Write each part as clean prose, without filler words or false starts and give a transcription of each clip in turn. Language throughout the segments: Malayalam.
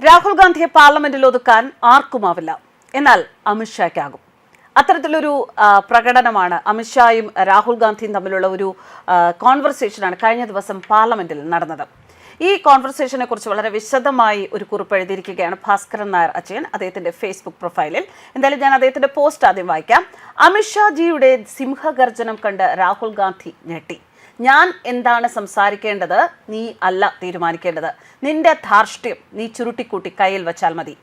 രാഹുൽ ഗാന്ധിയെ പാർലമെന്റിൽ ഒതുക്കാൻ ആർക്കുമാവില്ല, എന്നാൽ അമിത്ഷായ്ക്കാകും. അത്തരത്തിലൊരു പ്രകടനമാണ് അമിത്ഷായും രാഹുൽ ഗാന്ധിയും തമ്മിലുള്ള ഒരു കോൺവെർസേഷനാണ് കഴിഞ്ഞ ദിവസം പാർലമെന്റിൽ നടന്നത്. ഈ കോൺവെർസേഷനെ കുറിച്ച് വളരെ വിശദമായി ഒരു കുറിപ്പ് എഴുതിയിരിക്കുകയാണ് ഭാസ്കരൻ നായർ അജയൻ അദ്ദേഹത്തിന്റെ ഫേസ്ബുക്ക് പ്രൊഫൈലിൽ. എന്തായാലും ഞാൻ അദ്ദേഹത്തിന്റെ പോസ്റ്റ് ആദ്യം വായിക്കാം. അമിത്ഷാജിയുടെ സിംഹഗർജനം കണ്ട് രാഹുൽ ഗാന്ധി ഞെട്ടി. ഞാൻ എന്താണ് സംസാരിക്കേണ്ടത് നീ അല്ല തീരുമാനിക്കേണ്ടത്. നിന്റെ ധാർഷ്ട്യം നീ ചുരുട്ടിക്കൂട്ടി കയ്യിൽ വെച്ചാൽ മതി.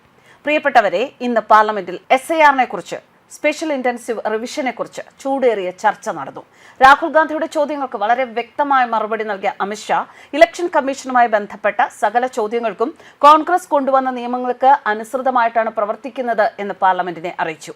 പ്രിയപ്പെട്ടവരെ, ഇന്ന് പാർലമെന്റിൽ SIR കുറിച്ച്, സ്പെഷ്യൽ ഇന്റൻസീവ് റിവിഷനെ കുറിച്ച് ചൂടേറിയ ചർച്ച നടന്നു. രാഹുൽ ഗാന്ധിയുടെ ചോദ്യങ്ങൾക്ക് വളരെ വ്യക്തമായ മറുപടി നൽകിയ അമിത്ഷാ ഇലക്ഷൻ കമ്മീഷനുമായി ബന്ധപ്പെട്ട സകല ചോദ്യങ്ങൾക്കും കോൺഗ്രസ് കൊണ്ടുവന്ന നിയമങ്ങൾക്ക് അനുസൃതമായിട്ടാണ് പ്രവർത്തിക്കുന്നത് എന്ന് പാർലമെന്റിനെ അറിയിച്ചു.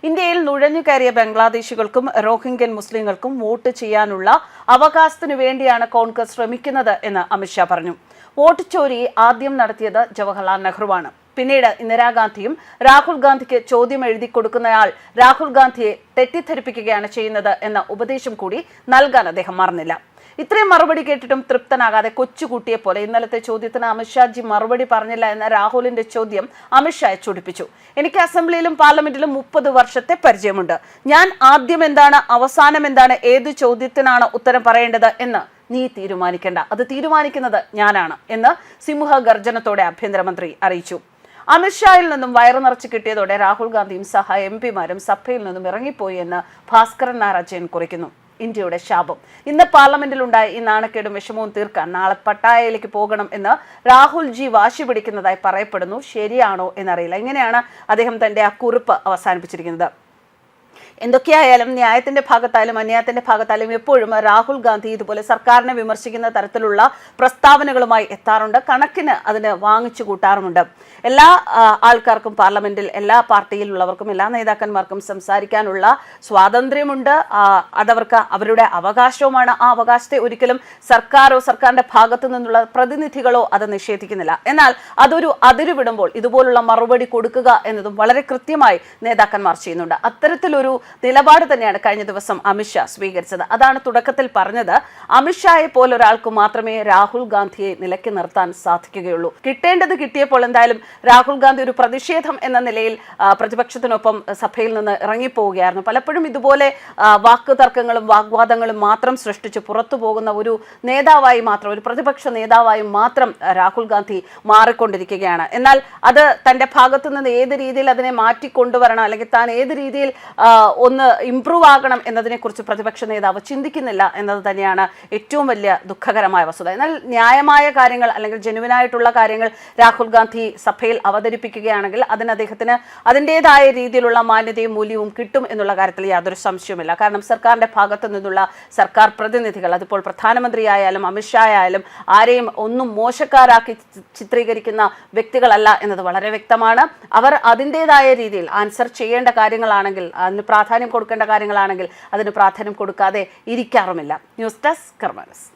ഇന്ത്യയിൽ നുഴഞ്ഞു കയറിയ ബംഗ്ലാദേശികൾക്കും റോഹിംഗ്യൻ മുസ്ലിങ്ങൾക്കും വോട്ട് ചെയ്യാനുള്ള അവകാശത്തിനു വേണ്ടിയാണ് കോൺഗ്രസ് ശ്രമിക്കുന്നത് എന്ന് അമിത്ഷാ പറഞ്ഞു. വോട്ട് ചോരി ആദ്യം നടത്തിയത് ജവഹർലാൽ നെഹ്റുവാണ്. പിന്നീട് ഇന്ദിരാഗാന്ധിയും രാഹുൽ ഗാന്ധിക്ക് ചോദ്യം എഴുതി കൊടുക്കുന്നയാൾ രാഹുൽ ഗാന്ധിയെ തെറ്റിദ്ധരിപ്പിക്കുകയാണ് ചെയ്യുന്നത് എന്ന ഉപദേശം കൂടി നൽകാൻ അദ്ദേഹം മറന്നില്ല. ഇത്രയും മറുപടി കേട്ടിട്ടും തൃപ്തനാകാതെ കൊച്ചുകുട്ടിയെ പോലെ ഇന്നലത്തെ ചോദ്യത്തിന് അമിത്ഷാജി മറുപടി പറഞ്ഞില്ല എന്ന രാഹുലിന്റെ ചോദ്യം അമിത്ഷായെ ചൊടിപ്പിച്ചു. എനിക്ക് അസംബ്ലിയിലും പാർലമെന്റിലും 30 വർഷത്തെ പരിചയമുണ്ട്. ഞാൻ ആദ്യം എന്താണ്, അവസാനം എന്താണ്, ഏത് ചോദ്യത്തിനാണ് ഉത്തരം പറയേണ്ടത് എന്ന് നീ തീരുമാനിക്കേണ്ട, അത് തീരുമാനിക്കുന്നത് ഞാനാണ് എന്ന് സിംഹഗർജനത്തോടെ ആഭ്യന്തരമന്ത്രി അറിയിച്ചു. അമിത്ഷായിൽ നിന്നും വയറു നിറച്ച് കിട്ടിയതോടെ രാഹുൽ ഗാന്ധിയും സഹ MP മാരും സഭയിൽ നിന്നും ഇറങ്ങിപ്പോയി എന്ന് ഭാസ്കരൻ നായർ അജയൻ കുറിക്കുന്നു. ഇന്ത്യയുടെ ശാപം. ഇന്ന് പാർലമെന്റിലുണ്ടായ ഈ നാണക്കേടും വിഷമവും തീർക്കാൻ നാളെ പട്ടായയിലേക്ക് പോകണം എന്ന് രാഹുൽജി വാശി പിടിക്കുന്നതായി പറയപ്പെടുന്നു. ശരിയാണോ എന്നറിയില്ല. ഇങ്ങനെയാണ് അദ്ദേഹം തന്റെ ആ കുറിപ്പ് അവസാനിപ്പിച്ചിരിക്കുന്നത്. എന്തൊക്കെയായാലും ന്യായത്തിന്റെ ഭാഗത്തായാലും അന്യായത്തിന്റെ ഭാഗത്തായാലും എപ്പോഴും രാഹുൽ ഗാന്ധി ഇതുപോലെ സർക്കാരിനെ വിമർശിക്കുന്ന തരത്തിലുള്ള പ്രസ്താവനകളുമായി എത്താറുണ്ട്. കണക്കിന് അതിന് വാങ്ങിച്ചു കൂട്ടാറുമുണ്ട്. എല്ലാ ആൾക്കാർക്കും പാർലമെന്റിൽ, എല്ലാ പാർട്ടിയിലുള്ളവർക്കും, എല്ലാ നേതാക്കന്മാർക്കും സംസാരിക്കാനുള്ള സ്വാതന്ത്ര്യമുണ്ട്. അതവർക്ക് അവരുടെ അവകാശവുമാണ്. ആ അവകാശത്തെ ഒരിക്കലും സർക്കാരോ സർക്കാരിന്റെ ഭാഗത്തു നിന്നുള്ള പ്രതിനിധികളോ അത് നിഷേധിക്കുന്നില്ല. എന്നാൽ അതൊരു അതിരുവിടുമ്പോൾ ഇതുപോലുള്ള മറുപടി കൊടുക്കുക എന്നതും വളരെ കൃത്യമായി നേതാക്കന്മാർ ചെയ്യുന്നുണ്ട്. അത്തരത്തിലൊരു നിലപാട് തന്നെയാണ് കഴിഞ്ഞ ദിവസം അമിത്ഷാ സ്വീകരിച്ചത്. അതാണ് തുടക്കത്തിൽ പറഞ്ഞത്. അമിത്ഷായെ പോലെ ഒരാൾക്ക് മാത്രമേ രാഹുൽ ഗാന്ധിയെ നിലയ്ക്ക് നിർത്താൻ സാധിക്കുകയുള്ളൂ. കിട്ടേണ്ടത് കിട്ടിയപ്പോൾ എന്തായാലും രാഹുൽ ഗാന്ധി ഒരു പ്രതിഷേധം എന്ന നിലയിൽ പ്രതിപക്ഷത്തിനൊപ്പം സഭയിൽ നിന്ന് ഇറങ്ങിപ്പോവുകയായിരുന്നു. പലപ്പോഴും ഇതുപോലെ വാക്കുതർക്കങ്ങളും വാഗ്വാദങ്ങളും മാത്രം സൃഷ്ടിച്ച് പുറത്തു പോകുന്ന ഒരു നേതാവായി മാത്രം, ഒരു പ്രതിപക്ഷ നേതാവായി മാത്രം രാഹുൽ ഗാന്ധി മാറിക്കൊണ്ടിരിക്കുകയാണ്. എന്നാൽ അത് തന്റെ ഭാഗത്തു നിന്ന് ഏത് രീതിയിൽ അതിനെ മാറ്റിക്കൊണ്ടുവരണം, അല്ലെങ്കിൽ താൻ ഏത് രീതിയിൽ ഒന്ന് ഇംപ്രൂവ് ആകണം എന്നതിനെക്കുറിച്ച് പ്രതിപക്ഷ നേതാവ് ചിന്തിക്കുന്നില്ല എന്നത് തന്നെയാണ് ഏറ്റവും വലിയ ദുഃഖകരമായ വസ്തുത. എന്നാൽ ന്യായമായ കാര്യങ്ങൾ അല്ലെങ്കിൽ ജെനുവിനായിട്ടുള്ള കാര്യങ്ങൾ രാഹുൽ ഗാന്ധി സഭയിൽ അവതരിപ്പിക്കുകയാണെങ്കിൽ അതിന് അദ്ദേഹത്തിന് അതിൻ്റെതായ രീതിയിലുള്ള മാന്യതയും മൂല്യവും കിട്ടും എന്നുള്ള കാര്യത്തിൽ യാതൊരു സംശയവുമില്ല. കാരണം സർക്കാരിന്റെ ഭാഗത്തു നിന്നുള്ള സർക്കാർ പ്രതിനിധികൾ, അതിപ്പോൾ പ്രധാനമന്ത്രിയായാലും അമിത്ഷാ ആയാലും ആരെയും ഒന്നും മോശക്കാരാക്കി ചിത്രീകരിക്കുന്ന വ്യക്തികളല്ല എന്നത് വളരെ വ്യക്തമാണ്. അവർ അതിൻ്റെതായ രീതിയിൽ ആൻസർ ചെയ്യേണ്ട കാര്യങ്ങളാണെങ്കിൽ, അതിന് പ്രാധാന്യം കൊടുക്കേണ്ട കാര്യങ്ങളാണെങ്കിൽ അതിന് പ്രാധാന്യം കൊടുക്കാതെ ഇരിക്കാറുമില്ല. ന്യൂസ് ഡെസ്ക് കർമ്മ ന്യൂസ്.